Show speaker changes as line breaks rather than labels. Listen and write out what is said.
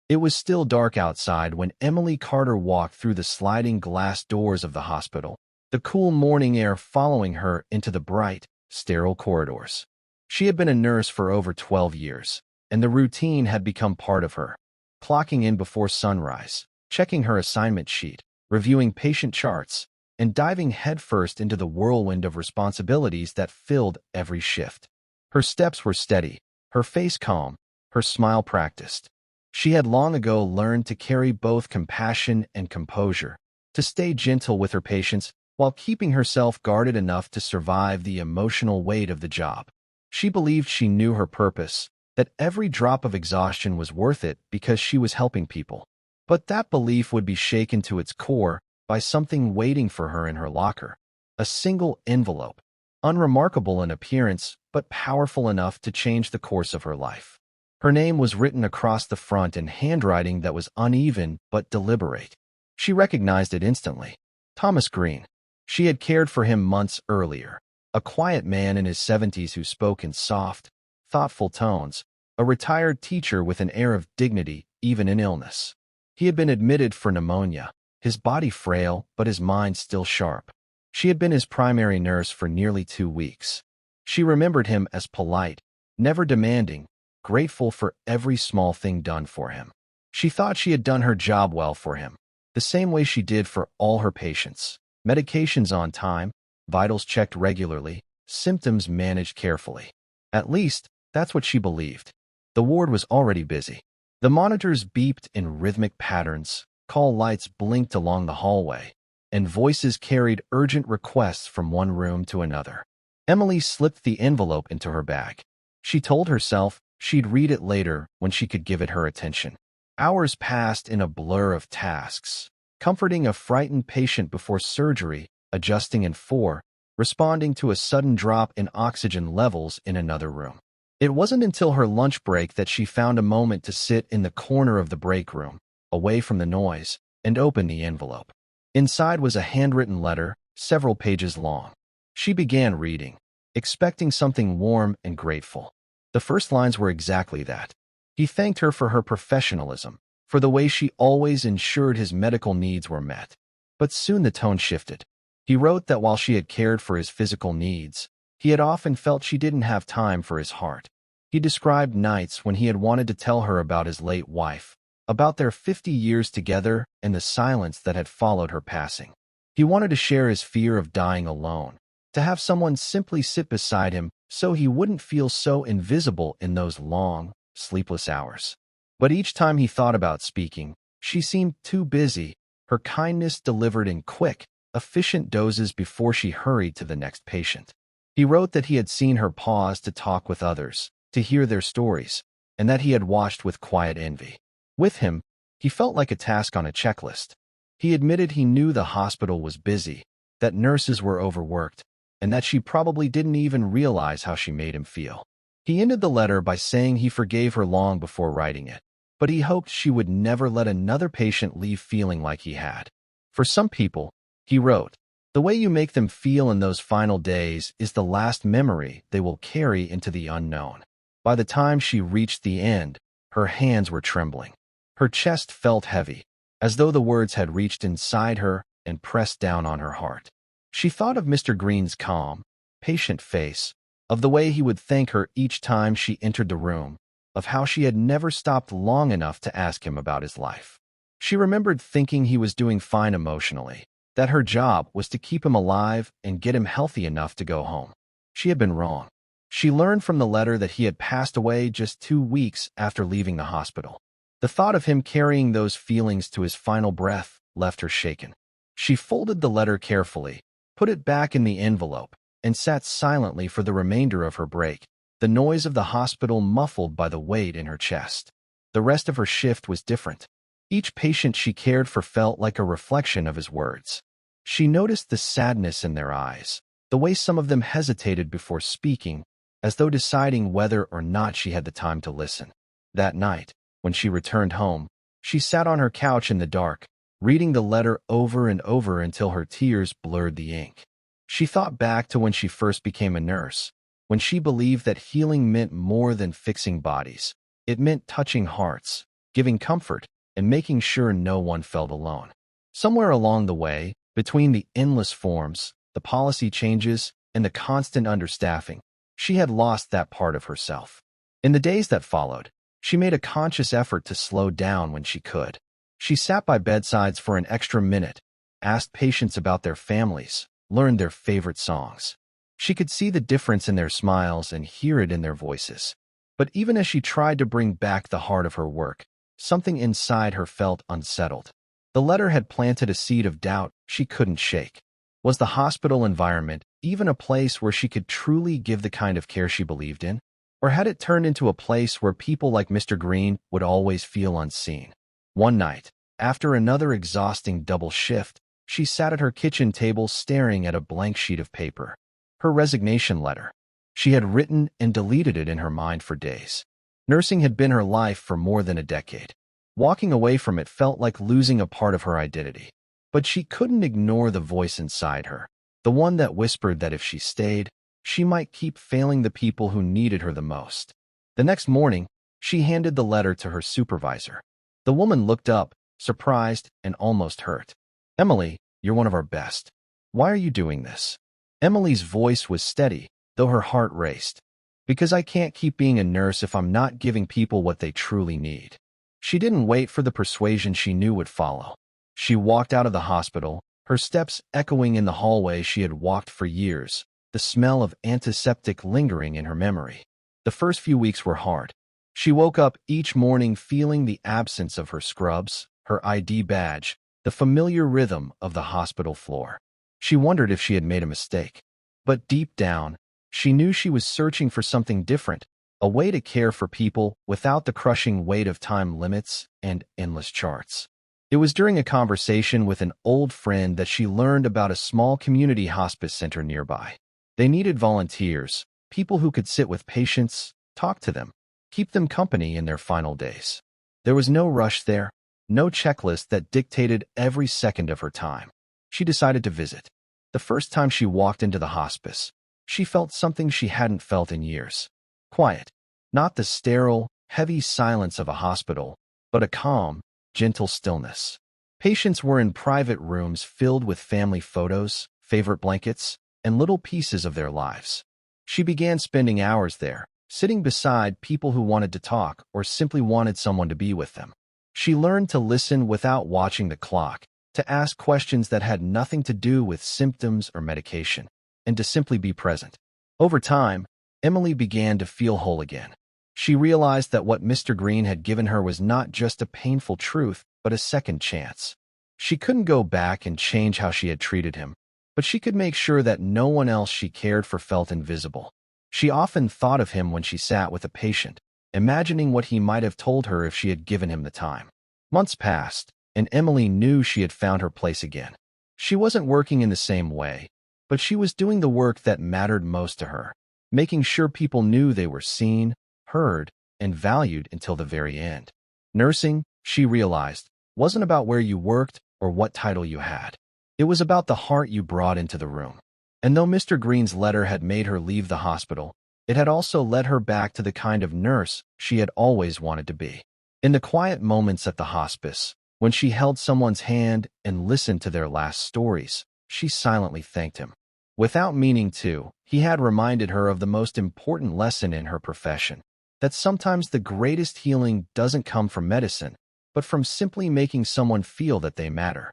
It was still dark outside when Emily Carter walked through the sliding glass doors of the hospital, the cool morning air following her into the bright, sterile corridors. She had been a nurse for over 12 years, and the routine had become part of her. Clocking in before sunrise, checking her assignment sheet, reviewing patient charts, and diving headfirst into the whirlwind of responsibilities that filled every shift. Her steps were steady, her face calm, her smile practiced. She had long ago learned to carry both compassion and composure, to stay gentle with her patients while keeping herself guarded enough to survive the emotional weight of the job. She believed she knew her purpose, that every drop of exhaustion was worth it because she was helping people. But that belief would be shaken to its core by something waiting for her in her locker. A single envelope, unremarkable in appearance but powerful enough to change the course of her life. Her name was written across the front in handwriting that was uneven but deliberate. She recognized it instantly. Thomas Green. She had cared for him months earlier. A quiet man in his 70s who spoke in soft, thoughtful tones. A retired teacher with an air of dignity even in illness. He had been admitted for pneumonia, his body frail but his mind still sharp. She had been his primary nurse for nearly 2 weeks. She remembered him as polite, never demanding, grateful for every small thing done for him. She thought she had done her job well for him, the same way she did for all her patients. Medications on time, vitals checked regularly, symptoms managed carefully. At least, that's what she believed. The ward was already busy. The monitors beeped in rhythmic patterns, call lights blinked along the hallway, and voices carried urgent requests from one room to another. Emily slipped the envelope into her bag. She told herself she'd read it later when she could give it her attention. Hours passed in a blur of tasks, comforting a frightened patient before surgery, adjusting in 4, responding to a sudden drop in oxygen levels in another room. It wasn't until her lunch break that she found a moment to sit in the corner of the break room, away from the noise, and open the envelope. Inside was a handwritten letter, several pages long. She began reading, expecting something warm and grateful. The first lines were exactly that. He thanked her for her professionalism, for the way she always ensured his medical needs were met. But soon the tone shifted. He wrote that while she had cared for his physical needs, he had often felt she didn't have time for his heart. He described nights when he had wanted to tell her about his late wife, about their 50 years together and the silence that had followed her passing. He wanted to share his fear of dying alone, to have someone simply sit beside him so he wouldn't feel so invisible in those long, sleepless hours. But each time he thought about speaking, she seemed too busy, her kindness delivered in quick, efficient doses before she hurried to the next patient. He wrote that he had seen her pause to talk with others, to hear their stories, and that he had watched with quiet envy. With him, he felt like a task on a checklist. He admitted he knew the hospital was busy, that nurses were overworked, and that she probably didn't even realize how she made him feel. He ended the letter by saying he forgave her long before writing it, but he hoped she would never let another patient leave feeling like he had. For some people, he wrote, the way you make them feel in those final days is the last memory they will carry into the unknown. By the time she reached the end, her hands were trembling. Her chest felt heavy, as though the words had reached inside her and pressed down on her heart. She thought of Mr. Green's calm, patient face, of the way he would thank her each time she entered the room, of how she had never stopped long enough to ask him about his life. She remembered thinking he was doing fine emotionally, that her job was to keep him alive and get him healthy enough to go home. She had been wrong. She learned from the letter that he had passed away just 2 weeks after leaving the hospital. The thought of him carrying those feelings to his final breath left her shaken. She folded the letter carefully, put it back in the envelope, and sat silently for the remainder of her break, the noise of the hospital muffled by the weight in her chest. The rest of her shift was different. Each patient she cared for felt like a reflection of his words. She noticed the sadness in their eyes, the way some of them hesitated before speaking, as though deciding whether or not she had the time to listen. That night, when she returned home, she sat on her couch in the dark, reading the letter over and over until her tears blurred the ink. She thought back to when she first became a nurse, when she believed that healing meant more than fixing bodies. It meant touching hearts, giving comfort and making sure no one felt alone. Somewhere along the way, between the endless forms, the policy changes, and the constant understaffing, she had lost that part of herself. In the days that followed, she made a conscious effort to slow down when she could. She sat by bedsides for an extra minute, asked patients about their families, learned their favorite songs. She could see the difference in their smiles and hear it in their voices. But even as she tried to bring back the heart of her work, something inside her felt unsettled. The letter had planted a seed of doubt she couldn't shake. Was the hospital environment even a place where she could truly give the kind of care she believed in? Or had it turned into a place where people like Mr. Green would always feel unseen? One night, after another exhausting double shift, she sat at her kitchen table staring at a blank sheet of paper. Her resignation letter. She had written and deleted it in her mind for days. Nursing had been her life for more than a decade. Walking away from it felt like losing a part of her identity. But she couldn't ignore the voice inside her, the one that whispered that if she stayed, she might keep failing the people who needed her the most. The next morning, she handed the letter to her supervisor. The woman looked up, surprised and almost hurt. "Emily, you're one of our best. Why are you doing this?" Emily's voice was steady, though her heart raced. "Because I can't keep being a nurse if I'm not giving people what they truly need." She didn't wait for the persuasion she knew would follow. She walked out of the hospital, her steps echoing in the hallway she had walked for years, the smell of antiseptic lingering in her memory. The first few weeks were hard. She woke up each morning feeling the absence of her scrubs, her ID badge, the familiar rhythm of the hospital floor. She wondered if she had made a mistake. But deep down, she knew she was searching for something different, a way to care for people without the crushing weight of time limits and endless charts. It was during a conversation with an old friend that she learned about a small community hospice center nearby. They needed volunteers, people who could sit with patients, talk to them, keep them company in their final days. There was no rush there, no checklist that dictated every second of her time. She decided to visit. The first time she walked into the hospice, she felt something she hadn't felt in years. Quiet. Not the sterile, heavy silence of a hospital, but a calm, gentle stillness. Patients were in private rooms filled with family photos, favorite blankets, and little pieces of their lives. She began spending hours there, sitting beside people who wanted to talk or simply wanted someone to be with them. She learned to listen without watching the clock, to ask questions that had nothing to do with symptoms or medication, and to simply be present. Over time, Emily began to feel whole again. She realized that what Mr. Green had given her was not just a painful truth, but a second chance. She couldn't go back and change how she had treated him, but she could make sure that no one else she cared for felt invisible. She often thought of him when she sat with a patient, imagining what he might have told her if she had given him the time. Months passed, and Emily knew she had found her place again. She wasn't working in the same way, but she was doing the work that mattered most to her, making sure people knew they were seen, heard, and valued until the very end. Nursing, she realized, wasn't about where you worked or what title you had. It was about the heart you brought into the room. And though Mr. Green's letter had made her leave the hospital, it had also led her back to the kind of nurse she had always wanted to be. In the quiet moments at the hospice, when she held someone's hand and listened to their last stories, she silently thanked him. Without meaning to, he had reminded her of the most important lesson in her profession, that sometimes the greatest healing doesn't come from medicine, but from simply making someone feel that they matter.